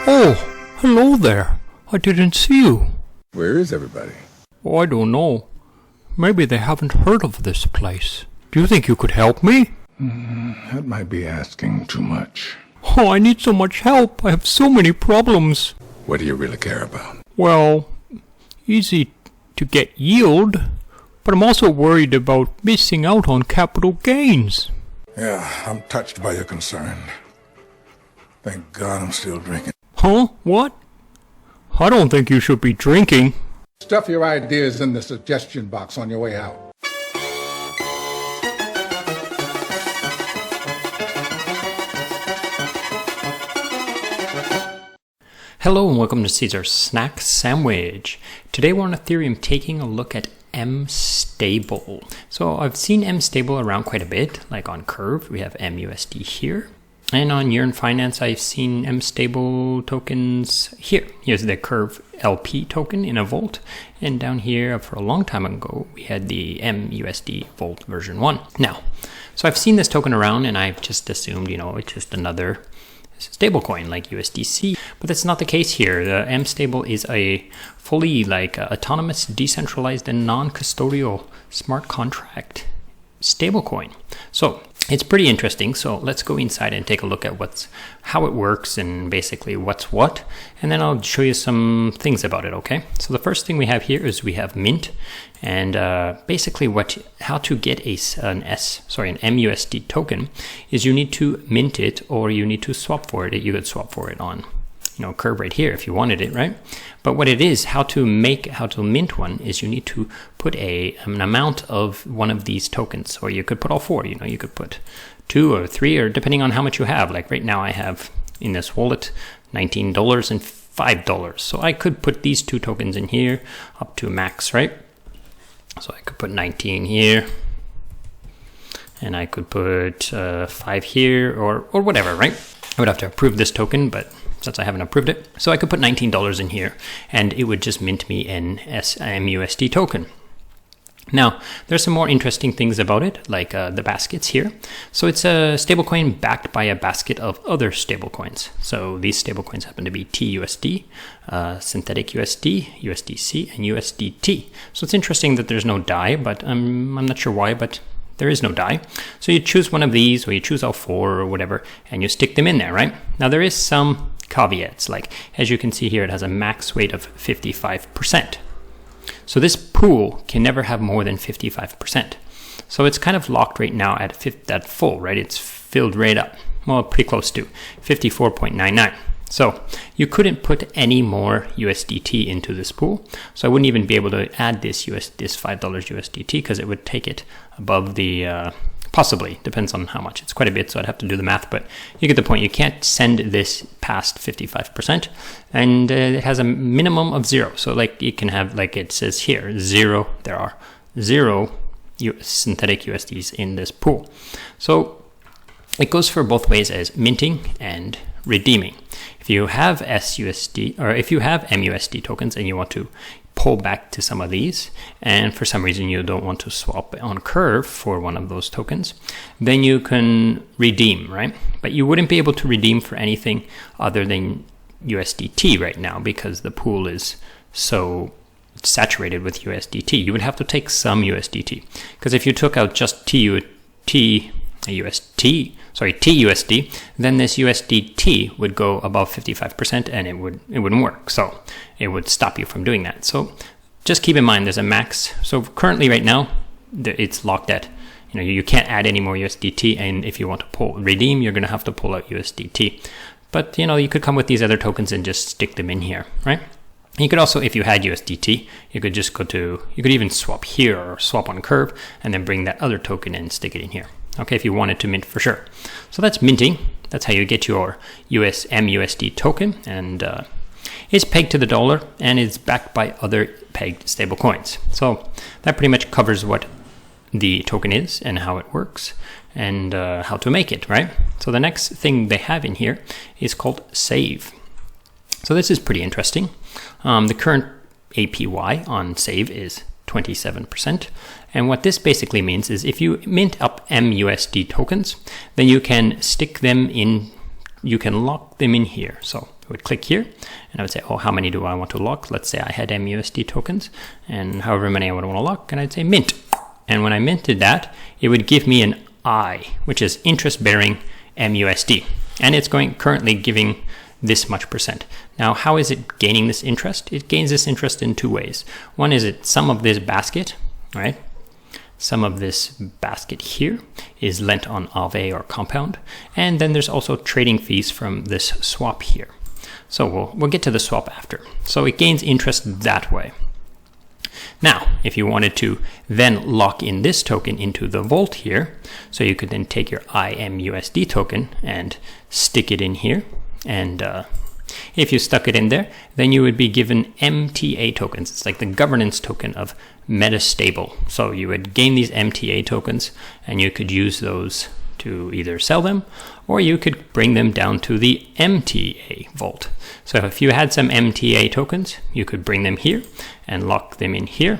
Oh, hello there. I didn't see you. Where is everybody? Oh, I don't know. Maybe they haven't heard of this place. Do you think you could help me? That might be asking too much. Oh, I need so much help. I have so many problems. What do you really care about? Well, easy to get yield, but I'm also worried about missing out on capital gains. Yeah, I'm touched by your concern. Thank God I'm still drinking. Huh? What? I don't think you should be drinking. Stuff your ideas in the suggestion box on your way out. Hello and welcome to Caesar's Snack Sandwich. Today we're on Ethereum taking a look at mStable. So I've seen mStable around quite a bit, like on Curve, we have mUSD here. And on Yearn Finance, I've seen mStable tokens here. Here's the Curve LP token in a Volt. And down here, for a long time ago, we had the mUSD Volt version 1. Now, so I've seen this token around and I've just assumed, it's just another stablecoin like USDC. But that's not the case here. The mStable is a fully autonomous, decentralized, and non-custodial smart contract stablecoin. So it's pretty interesting. So let's go inside and take a look at how it works and basically what's what. And then I'll show you some things about it, okay? So the first thing we have here is we have mint. And basically how to get an mUSD token is you need to mint it or you need to swap for it. You could swap for it on Curve right here if you wanted it, right? But what it is, how to mint one is you need to put an amount of one of these tokens, or you could put all four. You could put 2 or 3, or depending on how much you have. Like right now I have in this wallet $19 and $5. So I could put these 2 tokens in here up to max, right? So I could put 19 here, and I could put 5 here, or whatever, right? I would have to approve this token, but since I haven't approved it. So I could put $19 in here, and it would just mint me an mUSD token. Now, there's some more interesting things about it, like the baskets here. So it's a stablecoin backed by a basket of other stablecoins. So these stablecoins happen to be TUSD, Synthetic USD, USDC, and USDT. So it's interesting that there's no DAI, but I'm not sure why, but there is no DAI. So you choose one of these, or you choose all 4 or whatever, and you stick them in there, right? Now there is some caveats, like as you can see here, it has a max weight of 55%. So this pool can never have more than 55%. So it's kind of locked right now at full, right? It's filled right up. Well, pretty close to 54.99. So you couldn't put any more USDT into this pool. So I wouldn't even be able to add this $5 USDT because it would take it above the, possibly, depends on how much. It's quite a bit, so I'd have to do the math, but you get the point. You can't send this past 55%, and it has a minimum of 0. So you can have, like it says here, 0, there are 0 synthetic USDs in this pool. So it goes for both ways as minting and redeeming. If you have SUSD, or if you have mUSD tokens and you want to pull back to some of these, and for some reason you don't want to swap on Curve for one of those tokens, then you can redeem, right? But you wouldn't be able to redeem for anything other than USDT right now because the pool is so saturated with USDT. You would have to take some USDT, because if you took out just TUSD, then this USDT would go above 55% and it wouldn't work. So it would stop you from doing that. So just keep in mind there's a max. So currently right now it's locked at, you can't add any more USDT, and if you want to redeem, you're going to have to pull out USDT. But you could come with these other tokens and just stick them in here, right? You could also, if you had USDT, you could just you could even swap here or swap on Curve and then bring that other token and stick it in here. Okay, if you wanted to mint for sure. So that's minting. That's how you get your mUSD token, and it's pegged to the dollar and it's backed by other pegged stablecoins. So that pretty much covers what the token is and how it works and how to make it, right? So the next thing they have in here is called Save. So this is pretty interesting. The current APY on Save is 27%. And what this basically means is if you mint up mUSD tokens, then you can stick them in you can lock them in here. So I would click here and I would say, oh, how many do I want to lock? Let's say I had mUSD tokens and however many I would want to lock, and I'd say mint. And when I minted that, it would give me an I, which is interest bearing mUSD. And it's currently giving this much percent. Now, how is it gaining this interest? It gains this interest in two ways. One is some of this basket, right? Some of this basket here is lent on Aave or Compound. And then there's also trading fees from this swap here. So we'll get to the swap after. So it gains interest that way. Now, if you wanted to then lock in this token into the vault here, so you could then take your mUSD token and stick it in here. And if you stuck it in there, then you would be given MTA tokens. It's like the governance token of mStable. So you would gain these MTA tokens and you could use those to either sell them or you could bring them down to the MTA vault. So if you had some MTA tokens, you could bring them here and lock them in here.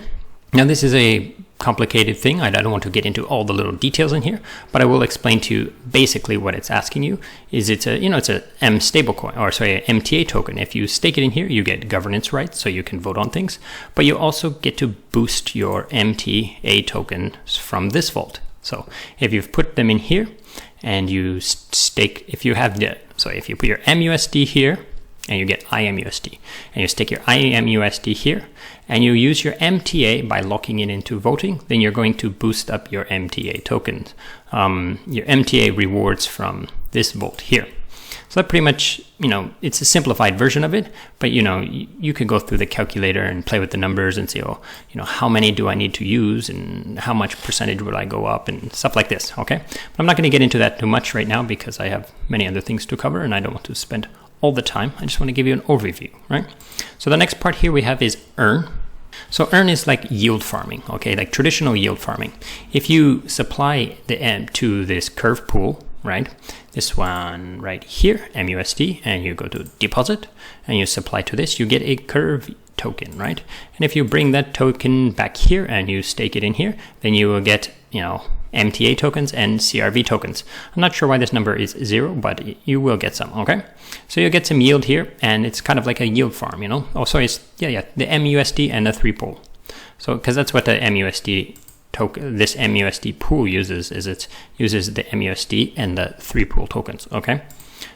Now this is a complicated thing. I don't want to get into all the little details in here, but I will explain to you basically what it's asking you is it's a mStable coin, or sorry, an MTA token. If you stake it in here, you get governance rights, so you can vote on things, but you also get to boost your MTA tokens from this vault. So if you've put them in here and you stake, if you put your mUSD here and you get imUSD and you stake your imUSD here and you use your MTA by locking it into voting, then you're going to boost up your MTA tokens, your MTA rewards from this vault here. So that pretty much, it's a simplified version of it, but you could go through the calculator and play with the numbers and say, how many do I need to use and how much percentage would I go up and stuff like this, okay? But I'm not going to get into that too much right now because I have many other things to cover and I don't want to spend all the time. I just want to give you an overview, right? So the next part here we have is earn. So earn is like yield farming, okay? Like traditional yield farming. If you supply the M to this curve pool, right? This one right here, mUSD, and you go to deposit and you supply to this, you get a curve token, right? And if you bring that token back here and you stake it in here, then you will get, MTA tokens and CRV tokens. I'm not sure why this number is 0, but you will get some, okay? So you'll get some yield here and it's kind of like a yield farm, Oh, sorry, it's, the mUSD and the 3 pool. So, because that's what the mUSD token, this mUSD pool uses, is it uses the mUSD and the 3 pool tokens, okay?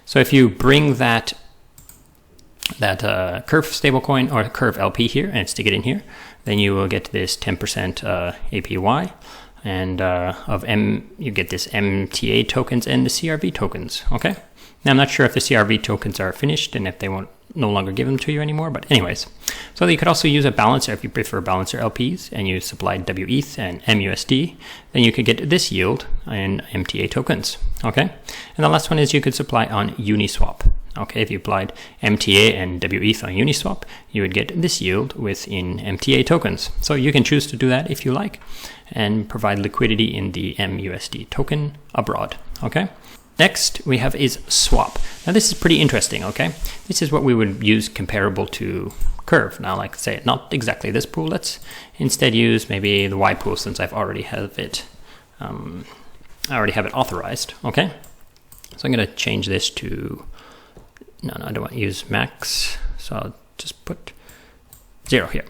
So if you bring that curve stablecoin or curve LP here and stick it in here, then you will get this 10% APY and you get this MTA tokens and the CRV tokens, okay? Now I'm not sure if the CRV tokens are finished and if they won't no longer give them to you anymore, but anyways. So you could also use a balancer if you prefer balancer LPs and you supplied WETH and mUSD, then you could get this yield in MTA tokens, okay? And the last one is you could supply on Uniswap, okay? If you applied MTA and WETH on Uniswap, you would get this yield within MTA tokens. So you can choose to do that if you like and provide liquidity in the mUSD token abroad, okay? Next we have is swap. Now this is pretty interesting, okay? This is what we would use comparable to Curve. Now, like say, not exactly this pool. Let's instead use maybe the Y pool since I've already have it. I already have it authorized, okay? So I'm gonna change this to, no, I don't want to use max. So I'll just put 0 here.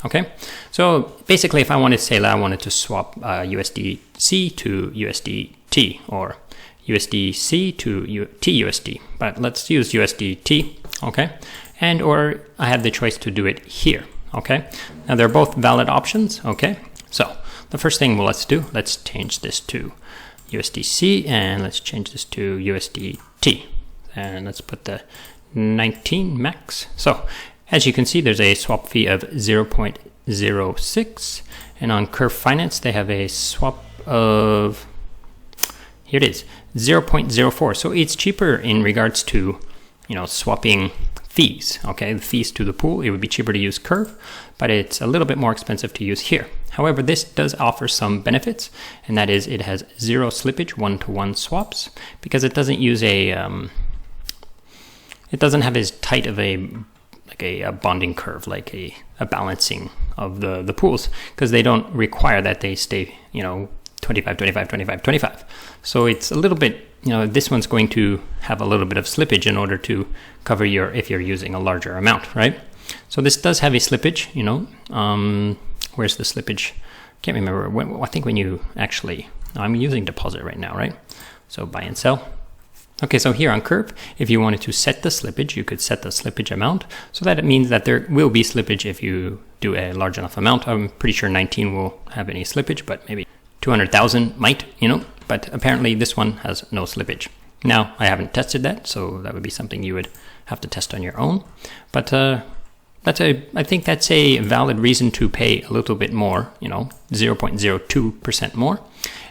Okay, so basically if I wanted to say that I wanted to swap USDC to USDT or USDC to TUSD, but let's use USDT, okay? And or I have the choice to do it here, okay? Now they're both valid options, okay? So the first thing let's do, let's change this to USDC and let's change this to USDT. And let's put the 19 max. So as you can see, there's a swap fee of 0.06, and on Curve Finance, they have a swap of, here it is, 0.04. So it's cheaper in regards to, swapping fees, okay? The fees to the pool, it would be cheaper to use Curve, but it's a little bit more expensive to use here. However, this does offer some benefits, and that is it has 0 slippage, 1-to-1 swaps, because it doesn't use a, it doesn't have as tight of a bonding curve, like a balancing of the pools, because they don't require that they stay, 25, 25, 25, 25. So it's a little bit this one's going to have a little bit of slippage in order to cover if you're using a larger amount, right? So this does have a slippage, where's the slippage? Can't remember. I think when you actually, I'm using deposit right now, right? So buy and sell. Okay, so here on Curve, if you wanted to set the slippage, you could set the slippage amount. So that it means that there will be slippage if you do a large enough amount. I'm pretty sure 19 will have any slippage, but maybe 200,000 might, but apparently this one has no slippage. Now, I haven't tested that, so that would be something you would have to test on your own. But I think that's a valid reason to pay a little bit more, 0.02% more.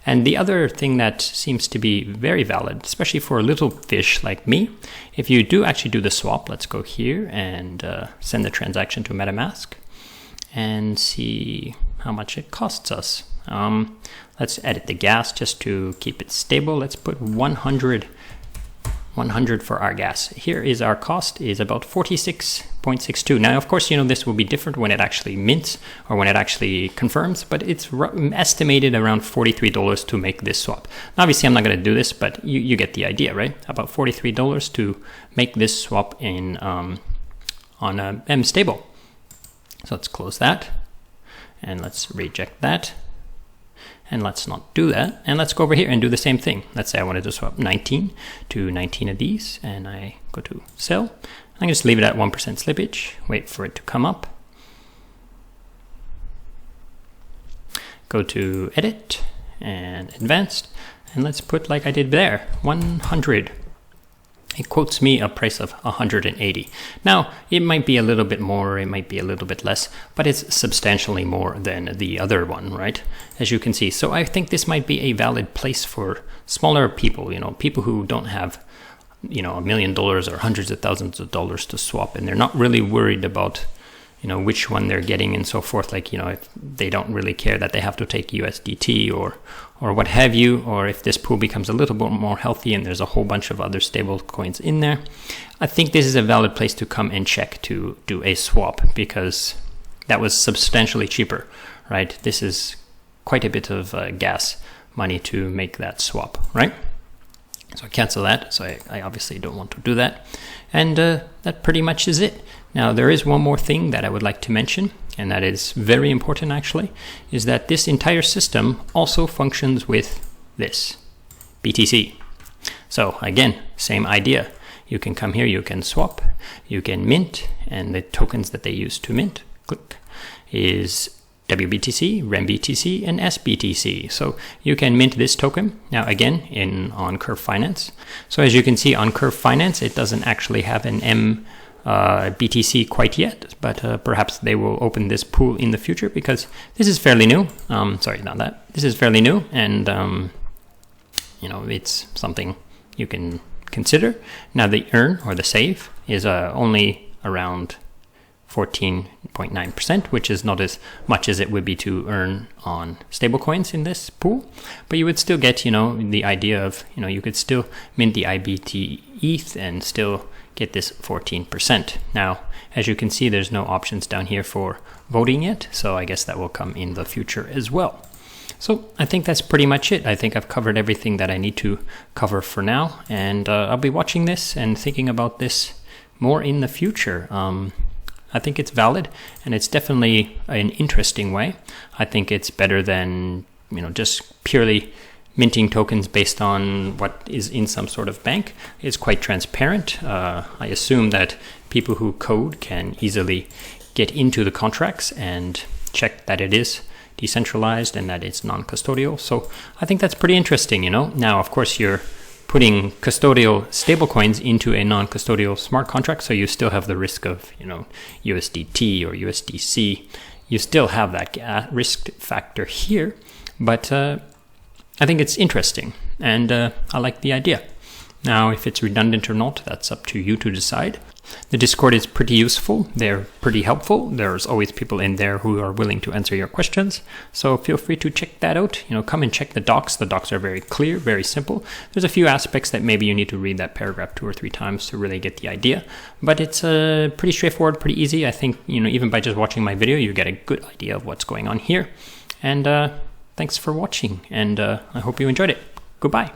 And the other thing that seems to be very valid, especially for a little fish like me, if you do actually do the swap, let's go here and send the transaction to MetaMask and see how much it costs us. Let's edit the gas just to keep it stable. Let's put 100 for our gas. Here is our cost is about 46.62. Now, of course, this will be different when it actually mints or when it actually confirms, but it's estimated around $43 to make this swap. Now, obviously, I'm not going to do this, but you get the idea, right? About $43 to make this swap in on mStable. So let's close that and let's reject that. And let's not do that. And let's go over here and do the same thing. Let's say I wanted to swap 19 to 19 of these, and I go to sell. I can just leave it at 1% slippage, wait for it to come up. Go to edit and advanced, and let's put like I did there, 100. It quotes me a price of 180. Now, it might be a little bit more, it might be a little bit less, but it's substantially more than the other one, right? As you can see. So I think this might be a valid place for smaller people, people who don't have, $1 million or hundreds of thousands of dollars to swap, and they're not really worried about, which one they're getting and so forth. Like, if they don't really care that they have to take USDT or what have you, or if this pool becomes a little bit more healthy and there's a whole bunch of other stable coins in there, I think this is a valid place to come and check to do a swap, because that was substantially cheaper, right? This is quite a bit of gas money to make that swap, right? So I cancel that. So I obviously don't want to do that. And that pretty much is it. Now, there is one more thing that I would like to mention, and that is very important actually, is that this entire system also functions with this, BTC. So again, same idea. You can come here, you can swap, you can mint, and the tokens that they use to mint, click, is WBTC, RMBTC, and SBTC. So you can mint this token. Now again, on Curve Finance. So as you can see on Curve Finance, it doesn't actually have an mBTC quite yet, but perhaps they will open this pool in the future, because this is fairly new. Sorry, not that. This is fairly new, and it's something you can consider. Now the earn or the save is only around 14.9%, which is not as much as it would be to earn on stablecoins in this pool, but you would still get, the idea of, you could still mint the IBT ETH and still get this 14%. Now, as you can see, there's no options down here for voting yet, so I guess that will come in the future as well. So I think that's pretty much it. I think I've covered everything that I need to cover for now, and I'll be watching this and thinking about this more in the future. I think it's valid, and it's definitely an interesting way. I think it's better than, just purely minting tokens based on what is in some sort of bank. It's quite transparent. I assume that people who code can easily get into the contracts and check that it is decentralized and that it's non-custodial. So I think that's pretty interesting, Now, of course, you're putting custodial stablecoins into a non-custodial smart contract, so you still have the risk of, USDT or USDC. You still have that risk factor here, but I think it's interesting, and I like the idea. Now, if it's redundant or not, that's up to you to decide. The Discord is pretty useful. They're pretty helpful. There's always people in there who are willing to answer your questions. So feel free to check that out. Come and check the docs. The docs are very clear, very simple. There's a few aspects that maybe you need to read that paragraph 2 or 3 times to really get the idea. But it's pretty straightforward, pretty easy. I think, even by just watching my video, you get a good idea of what's going on here. And thanks for watching. And I hope you enjoyed it. Goodbye.